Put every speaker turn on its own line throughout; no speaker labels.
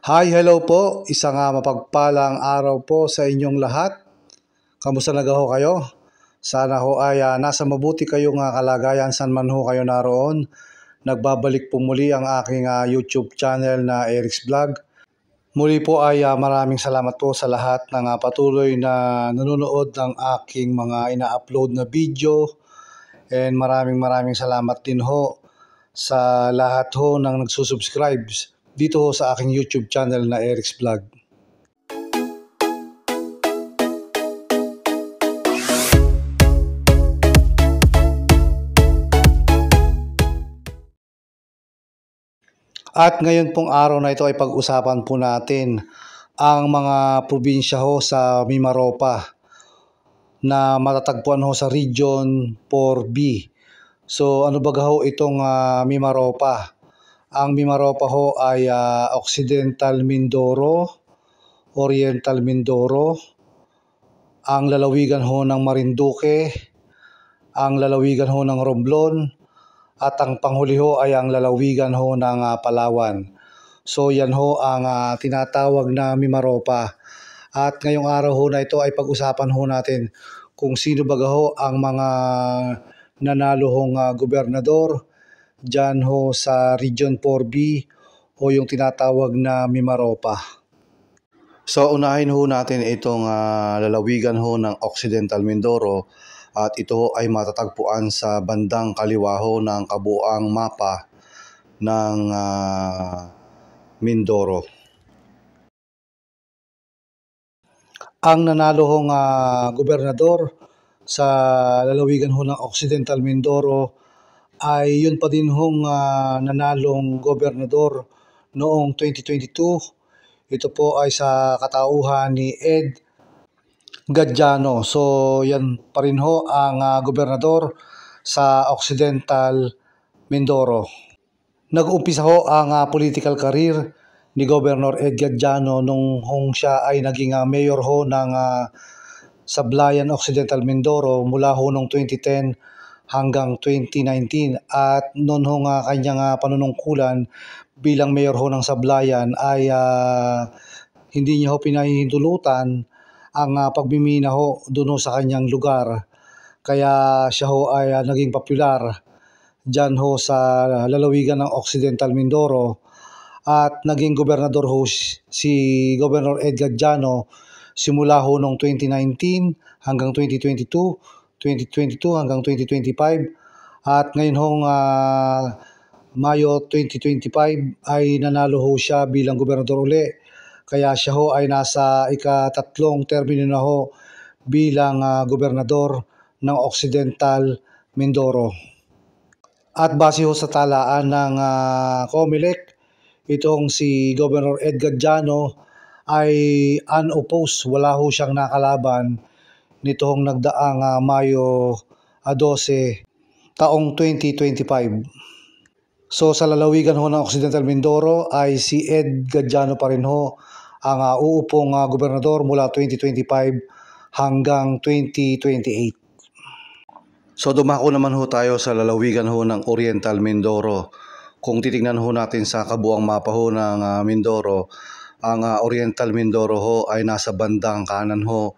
Hi, hello po. Isang mapagpalang araw po sa inyong lahat. Kamusta na ho kayo? Sana ho ay nasa mabuti kayong kalagayan saan man ho kayo naroon. Nagbabalik po muli ang aking YouTube channel na Eric's Vlog. Muli po ay maraming salamat po sa lahat ng patuloy na nanonood ng aking mga ina-upload na video. And maraming salamat din ho sa lahat ho ng nagsusubscribe dito ho sa aking YouTube channel na Eric's Vlog. At ngayon pong araw na ito ay pag-usapan po natin ang mga probinsya ho sa Mimaropa na matatagpuan ho sa Region 4B. So ano ba ho itong Mimaropa? Ang Mimaropa ho ay Occidental Mindoro, Oriental Mindoro, ang lalawigan ho ng Marinduque, ang lalawigan ho ng Romblon, at ang panghuli ho ay ang lalawigan ho ng Palawan. So yan ho ang tinatawag na Mimaropa. At ngayong araw ho na ito ay pag-usapan ho natin kung sino ba ho ang mga nanalo hong gobernador dyan ho sa Region 4B o yung tinatawag na Mimaropa. So unahin ho natin itong lalawigan ho ng Occidental Mindoro at ito ho ay matatagpuan sa bandang kaliwa ho ng kabuuang mapa ng Mindoro. Ang nanalo hong gobernador sa lalawigan ho ng Occidental Mindoro ay yun pa din hong nanalong gobernador noong 2022. Ito po ay sa katauhan ni Ed Gadjano. So yan pa rin ho ang gobernador sa Occidental Mindoro. Nag-umpisa ho ang political career ni Governor Ed Gadjano nung siya ay naging mayor ho ng Sablayan, Occidental Mindoro mula ho noong 2010 hanggang 2019 at noon ho kanyang panunungkulan bilang mayor ho ng Sablayan ay hindi niya ho pinahihintulutan ang pagmimina ho doon ho sa kanyang lugar. Kaya siya ho ay naging popular dyan ho sa lalawigan ng Occidental Mindoro at naging gobernador ho si Governor Ed Gadjano simula ho noong 2019 hanggang 2022 hanggang 2025 at ngayon hong Mayo 2025 ay nanalo ho siya bilang gobernador uli. Kaya siya ho ay nasa ika-3 termino na ho bilang gobernador ng Occidental Mindoro. At base ho sa talaan ng COMELEC, itong si Governor Ed Gadjano ay unopposed, wala ho siyang nakalaban nitong nagdaang Mayo 12 taong 2025. So sa lalawigan ho ng Occidental Mindoro ay si Ed Gadjano pa rin ho ang uupong gobernador mula 2025 hanggang 2028. So dumako naman ho tayo sa lalawigan ho ng Oriental Mindoro. Kung titingnan ho natin sa kabuuang mapa ho ng Mindoro, ang Oriental Mindoro ho ay nasa bandang kanan ho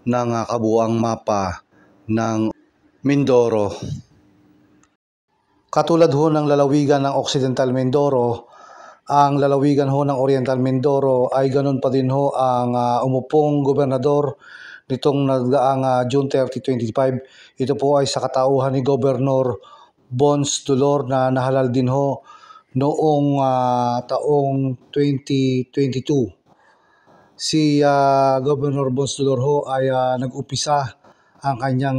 ng kabuuang mapa ng Mindoro. Katulad ho ng lalawigan ng Occidental Mindoro, ang lalawigan ho ng Oriental Mindoro ay ganun pa din ho ang umupong gobernador nitong nagdaang June 30, 2025. Ito po ay sa katauhan ni Governor Bons Dolor na nahalal din ho noong taong 2022. Si Governor Bons Dolor ho ay nag-upisa ang kanyang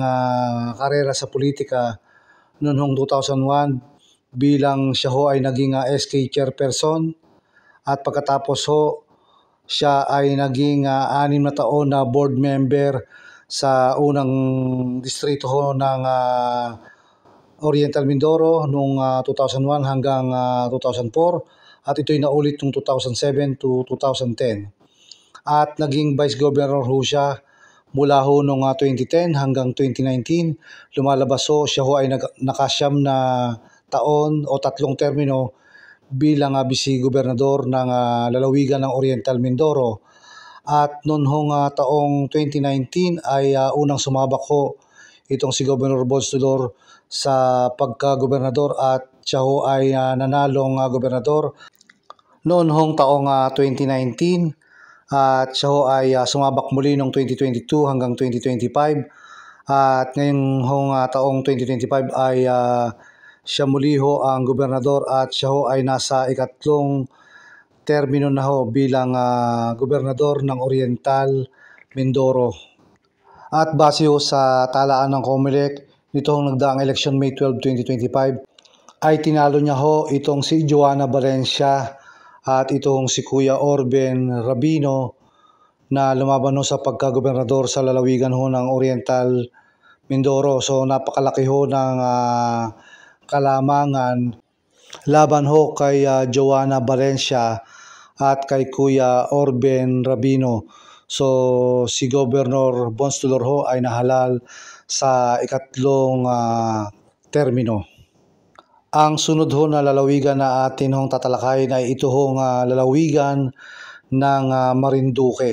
karera sa politika noong 2001 bilang siya ho ay naging SK chairperson at pagkatapos ho siya ay naging 6 na taon na board member sa unang distrito ho ng Oriental Mindoro noong 2001 hanggang 2004 at ito'y naulit noong 2007 to 2010. At naging vice governor ho siya mula ho noong 2010 hanggang 2019. Lumalabas ho siya ho ay nakasyam na taon o 3 termino bilang vice-gobernador ng lalawigan ng Oriental Mindoro. At noon hong taong 2019 ay unang sumabak ho itong si Governor Bonstudor sa pagka-gobernador at siya ho ay nanalong gobernador noon hong taong 2019 at siya ho ay sumabak muli noong 2022 hanggang 2025 at ngayong hong taong 2025 ay siya muli ho ang gobernador at siya ho ay nasa ikatlong termino na ho bilang gobernador ng Oriental Mindoro. At base ho sa talaan ng COMELEC nitong nagdaang election May 12, 2025 ay tinalo niya ho itong si Joanna Valencia at itong si Kuya Orben Rabino na lumaban ho sa pagka-gobernador sa lalawigan ho ng Oriental Mindoro. So napakalaki ho ng kalamangan laban ho kay Joanna Valencia at kay Kuya Orben Rabino. So si Governor Bonstudor ho ay nahalal sa ikatlong termino. Ang sunod ho na lalawigan na atin hong tatalakayin ay ito hong lalawigan ng Marinduque.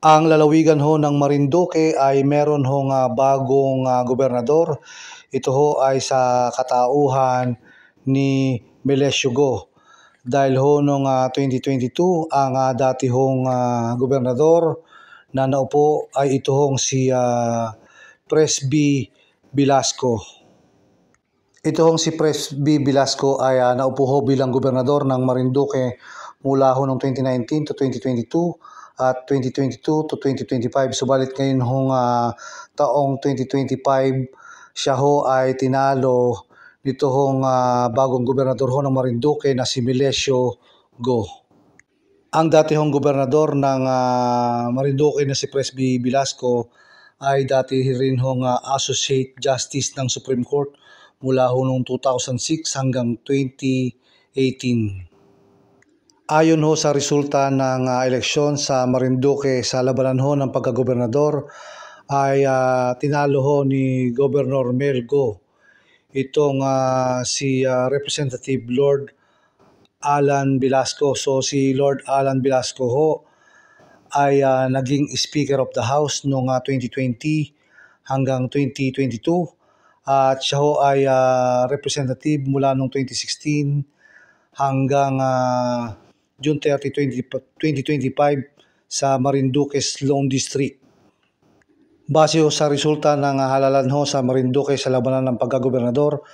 Ang lalawigan ho ng Marinduque ay meron hong bagong gobernador. Ito ho ay sa katauhan ni Melesio Go. Dahil ho noong 2022, ang dati hong gobernador na naupo ay ito hong si Presby Velasco. Ito hong si Presby Velasco ay naupo ho bilang gobernador ng Marinduque mula ho noong 2019 to 2022 at 2022 to 2025. Subalit ngayon hong taong 2025, siya ho ay tinalo nito hong bagong gobernador ho ng Marinduque na si Melesio Go. Ang dati hong gobernador ng Marinduque na si Presby Velasco ay dati rin hong Associate Justice ng Supreme Court mula ho noong 2006 hanggang 2018. Ayon ho sa resulta ng eleksyon sa Marinduque sa labanan ho ng pagkagobernador ay tinalo ho ni Governor Mel Go itong si Representative Lord Alan Velasco. So si Lord Alan Velasco ho ay naging Speaker of the House noong 2020 hanggang 2022 at siya ho ay representative mula noong 2016 hanggang June 30, 2025 sa Marinduque's Lone District. Base ho sa resulta ng halalan ho sa Marinduque sa labanan ng pagkagobernador,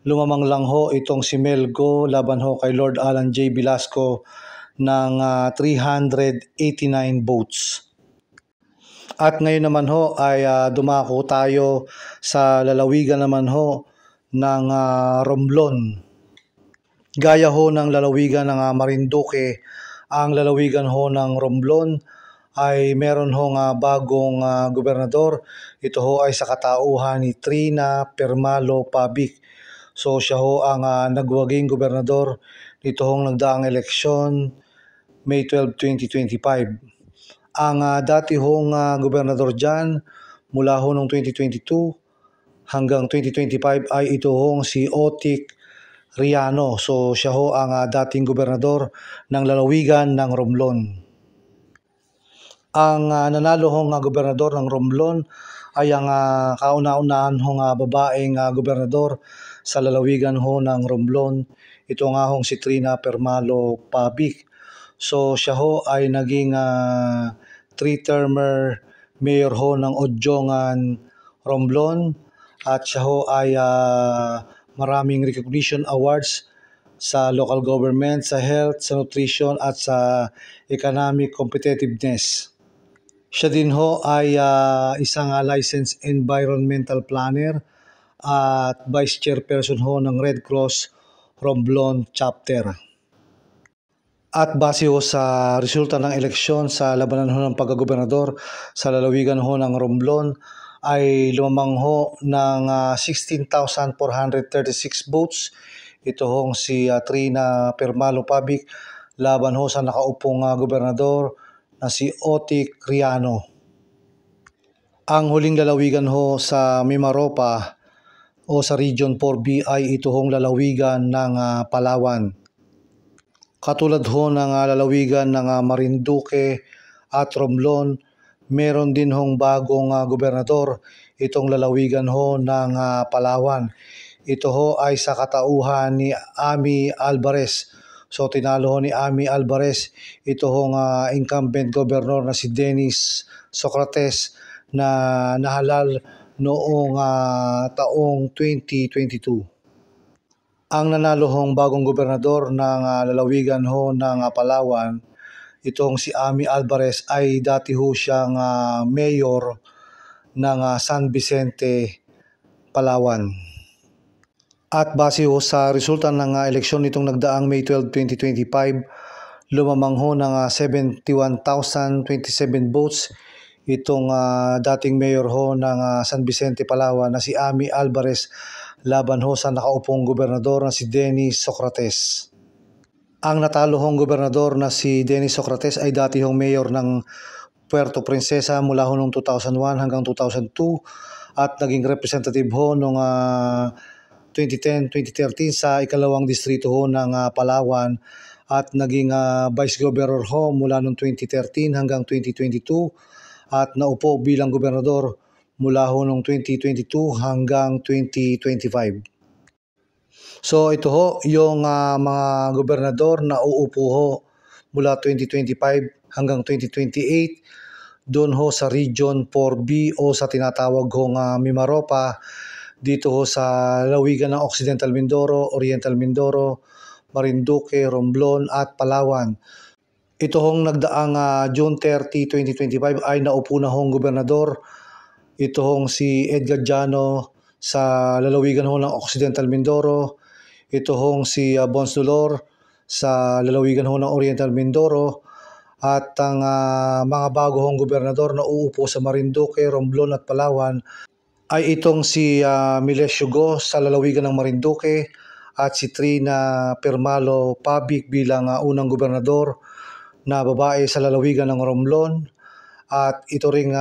lumamang lang ho itong si Mel Go laban ho kay Lord Alan J. Velasco ng 389 votes. At ngayon naman ho ay dumako tayo sa lalawigan naman ho ng Romblon. Gaya ho ng lalawigan ng Marinduque, ang lalawigan ho ng Romblon ay meron hong bagong gobernador. Ito ho ay sa katauhan ni Trina Permalo Pabic. So siya ho ang nagwaging gobernador nito hong nagdaang eleksyon May 12, 2025. Ang dati hong gobernador dyan mula ho noong 2022 hanggang 2025 ay ito hong si Otik Riano. So siya ho ang dating gobernador ng lalawigan ng Romblon. Ang nanalo hong gobernador ng Romblon ay ang kauna-unahan hong babaeng gobernador sa lalawigan ho ng Romblon. Ito nga hong si Trina Permalo Pabic. So siya ho ay naging 3-termer mayor ho ng Odjongan, Romblon at siya ho ay maraming recognition awards sa local government, sa health, sa nutrition at sa economic competitiveness. Siya din ho ay isang licensed environmental planner at vice chairperson ho ng Red Cross Romblon chapter. At base ho sa resulta ng eleksyon sa labanan ho ng pagkagobernador sa lalawigan ho ng Romblon ay lumamang ho ng 16,436 votes. Ito hong si Trina Permalo Pabic laban ho sa nakaupong gobernador na si Otik Riano. Ang huling lalawigan ho sa Mimaropa o sa Region 4B ay ito hong lalawigan ng Palawan. Katulad ho ng lalawigan ng Marinduque at Romblon, meron din hong bagong gobernador itong lalawigan ho ng Palawan. Ito ho ay sa katauhan ni Amy Alvarez. So tinalo ho ni Amy Alvarez ito hong incumbent governor na si Dennis Socrates na nahalal noong taong 2022. Ang nanalo hong bagong gobernador ng lalawigan ho ng Palawan, itong si Amy Alvarez ay dati ho siyang mayor ng San Vicente, Palawan. At base ho sa resulta ng eleksyon nitong nagdaang May 12, 2025, lumamang ho ng 71,027 votes itong dating mayor ho ng San Vicente, Palawan na si Amy Alvarez laban ho sa nakaupong gobernador na si Dennis Socrates. Ang natalo hong gobernador na si Dennis Socrates ay dati hong mayor ng Puerto Princesa mula ho noong 2001 hanggang 2002 at naging representative ho noong 2010-2013 sa ikalawang distrito ho ng Palawan at naging vice governor ho mula noong 2013 hanggang 2022 at naupo bilang gobernador mula ho noong 2022 hanggang 2025. So ito ho yung mga gobernador na uupo ho mula 2025 hanggang 2028 doon ho sa Region 4B o sa tinatawag hong Mimaropa dito ho sa lalawigan ng Occidental Mindoro, Oriental Mindoro, Marinduque, Romblon at Palawan. Ito hong nagdaang June 30, 2025 ay naupo na hong gobernador. Ito hong si Edgar Llano sa lalawigan ho ng Occidental Mindoro. Ito hong si Bons Dolor sa lalawigan ho ng Oriental Mindoro. At ang mga bago hong gobernador na uupo sa Marinduque, Romblon at Palawan ay itong si Milesio Go sa lalawigan ng Marinduque at si Trina Permalo Pabic bilang unang gobernador na babae sa lalawigan ng Romblon. At ito ring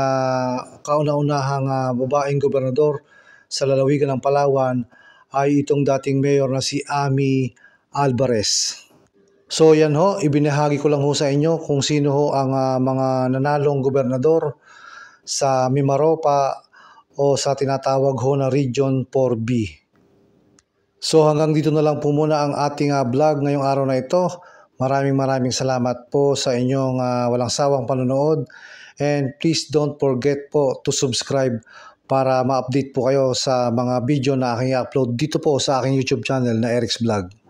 kauna-unahang babaeng gobernador sa lalawigan ng Palawan ay itong dating mayor na si Amy Alvarez. So yan ho, ibinahagi ko lang ho sa inyo kung sino ho ang mga nanalong gobernador sa Mimaropa o sa tinatawag ho na Region 4B. So hanggang dito na lang po muna ang ating vlog ngayong araw na ito. Maraming salamat po sa inyong walang sawang panonood. And please don't forget po to subscribe para ma-update po kayo sa mga video na aking i-upload dito po sa aking YouTube channel na Eric's Vlog.